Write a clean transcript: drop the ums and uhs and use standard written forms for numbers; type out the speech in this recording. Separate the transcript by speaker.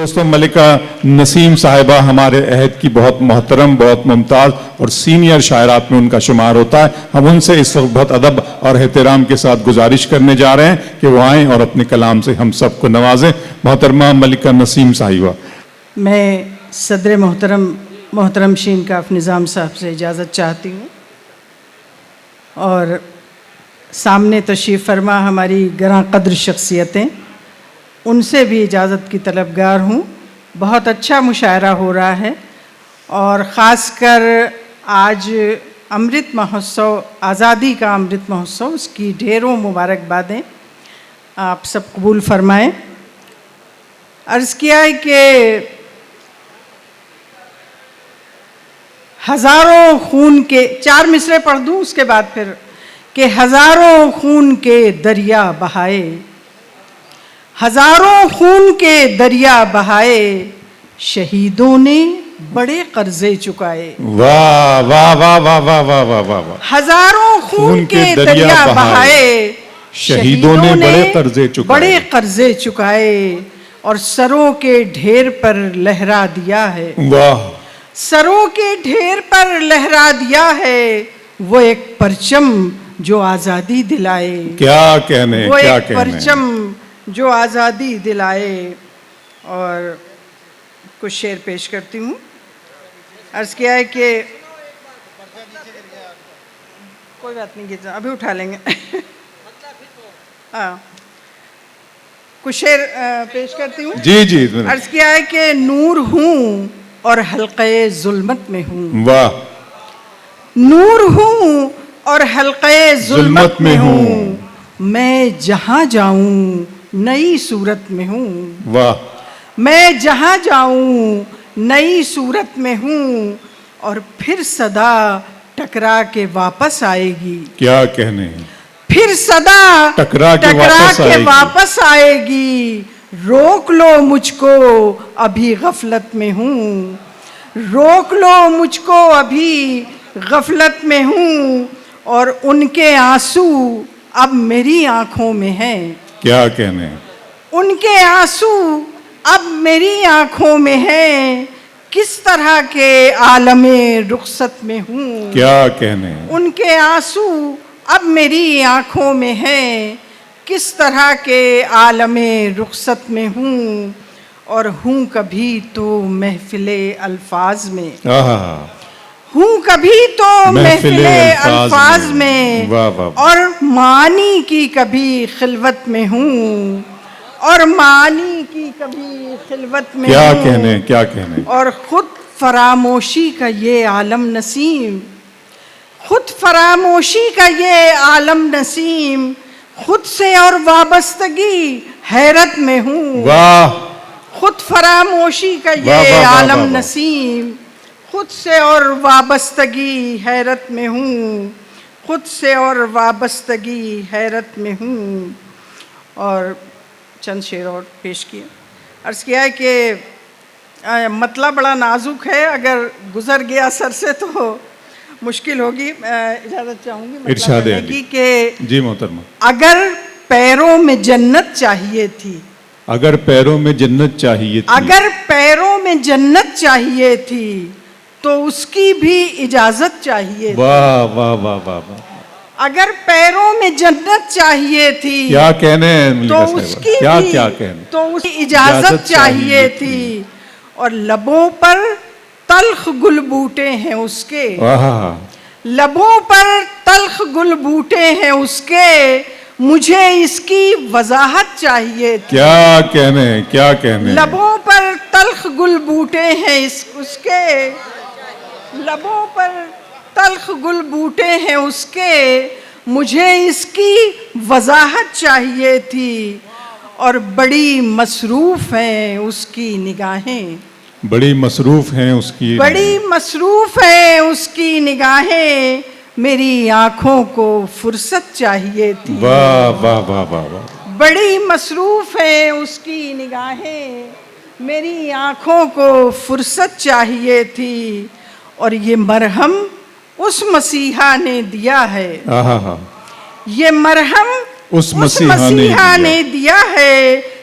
Speaker 1: دوستوں، ملکہ نسیم صاحبہ ہمارے عہد کی بہت محترم، بہت ممتاز اور سینئر شاعرات میں ان کا شمار ہوتا ہے. ہم ان سے اس وقت بہت ادب اور احترام کے ساتھ گزارش کرنے جا رہے ہیں کہ وہ آئیں اور اپنے کلام سے ہم سب کو نوازیں. محترمہ ملکہ نسیم صاحبہ.
Speaker 2: میں صدر محترم شین کاف نظام صاحب سے اجازت چاہتی ہوں اور سامنے تشریف فرما ہماری گراں قدر شخصیتیں، ان سے بھی اجازت کی طلبگار ہوں. بہت اچھا مشاعرہ ہو رہا ہے اور خاص کر آج امرت مہوتسو، آزادی کا امرت مہوتسو، اس کی ڈھیروں مبارکبادیں آپ سب قبول فرمائیں. عرض کیا ہے کہ ہزاروں خون کے، 4 مصرعے پڑھ دوں اس کے بعد پھر، کہ ہزاروں خون کے دریا بہائے، ہزاروں خون کے دریا بہائے، شہیدوں نے بڑے قرضے چکائے.
Speaker 1: واہ واہ واہ واہ واہ واہ واہ واہ.
Speaker 2: ہزاروں خون کے دریا بہائے،
Speaker 1: شہیدوں نے
Speaker 2: بڑے قرضے چکائے اور سروں کے ڈھیر پر لہرا دیا ہے.
Speaker 1: واہ.
Speaker 2: سروں کے ڈھیر پر لہرا دیا ہے وہ ایک پرچم جو آزادی دلائے.
Speaker 1: کیا کہنے،
Speaker 2: وہ
Speaker 1: کیا
Speaker 2: ایک
Speaker 1: کہنے.
Speaker 2: پرچم جو آزادی دلائے. اور کچھ شعر پیش کرتی ہوں. عرض کیا ہے کہ کوئی بات نہیں، ابھی اٹھا لیں گے. کچھ شعر پیش کرتی ہوں.
Speaker 1: جی جی.
Speaker 2: عرض کیا ہے کہ نور ہوں اور حلقے ظلمت میں ہوں.
Speaker 1: واہ.
Speaker 2: نور ہوں اور حلقے ظلمت میں ہوں، میں جہاں جاؤں نئی صورت میں ہوں.
Speaker 1: واہ.
Speaker 2: میں جہاں جاؤں نئی صورت میں ہوں اور پھر صدا ٹکرا کے واپس آئے گی.
Speaker 1: کیا کہنے.
Speaker 2: پھر صدا
Speaker 1: ٹکرا کے
Speaker 2: واپس آئے گی. روک لو مجھ کو ابھی غفلت میں ہوں. روک لو مجھ کو ابھی غفلت میں ہوں اور ان کے آنسو اب میری آنکھوں میں ہیں.
Speaker 1: کیا کہنے.
Speaker 2: ان کے آنسو اب میری آنکھوں میں ہیں، کس طرح کے عالم رخصت میں ہوں.
Speaker 1: کیا کہنے.
Speaker 2: ان کے آنسو اب میری آنکھوں میں ہیں، کس طرح کے عالم رخصت میں ہوں اور ہوں کبھی تو محفل الفاظ میں. ہوں کبھی تو محفل الفاظ میں اور معانی کی کبھی خلوت میں ہوں. اور معانی کی کبھی خلوت میں
Speaker 1: کیا
Speaker 2: ہوں.
Speaker 1: کہنے، کیا کہنے.
Speaker 2: اور خود فراموشی کا یہ عالم نسیم، خود فراموشی کا یہ عالم نسیم، خود سے اور وابستگی حیرت میں ہوں.
Speaker 1: واہ.
Speaker 2: خود فراموشی کا یہ عالم نسیم، خود سے اور وابستگی حیرت میں ہوں. خود سے اور وابستگی حیرت میں ہوں. اور چند شعر اور پیش کیے. عرض کیا ہے کہ مطلب بڑا نازک ہے، اگر گزر گیا سر سے تو مشکل ہوگی. اجازت چاہوں گی
Speaker 1: ارشاد
Speaker 2: کی کہ
Speaker 1: جی محترمہ.
Speaker 2: اگر پیروں میں جنت چاہیے تھی،
Speaker 1: اگر پیروں میں جنت چاہیے تھی،
Speaker 2: اگر پیروں میں جنت چاہیے تھی تو اس کی بھی اجازت چاہیے.
Speaker 1: واہ واہ واہ واہ واہ.
Speaker 2: اگر پیروں میں جنت چاہیے تھی
Speaker 1: کیا کہنے
Speaker 2: تو اس کی بھی اجازت چاہیے تھی. اور لبوں پر تلخ گل بوٹے ہیں اس کے، لبوں پر تلخ گل بوٹے ہیں اس کے، مجھے اس کی وضاحت چاہیے تھی.
Speaker 1: کیا کہنے، کیا کہنے.
Speaker 2: لبوں پر تلخ گل بوٹے ہیں اس کے، لبوں پر تلخ گل بوٹے ہیں اس کے، مجھے اس کی وضاحت چاہیے تھی. اور بڑی مصروف ہیں اس کی نگاہیں،
Speaker 1: بڑی مصروف ہیں اس کی،
Speaker 2: بڑی مصروف ہیں اس کی نگاہیں، میری آنکھوں کو فرصت چاہیے تھی.
Speaker 1: واہ واہ واہ واہ.
Speaker 2: بڑی مصروف ہیں اس کی نگاہیں، میری آنکھوں کو فرصت چاہیے تھی. اور یہ مرہم اس مسیحا نے دیا ہے، یہ مرہم اس مسیحا نے دیا ہے،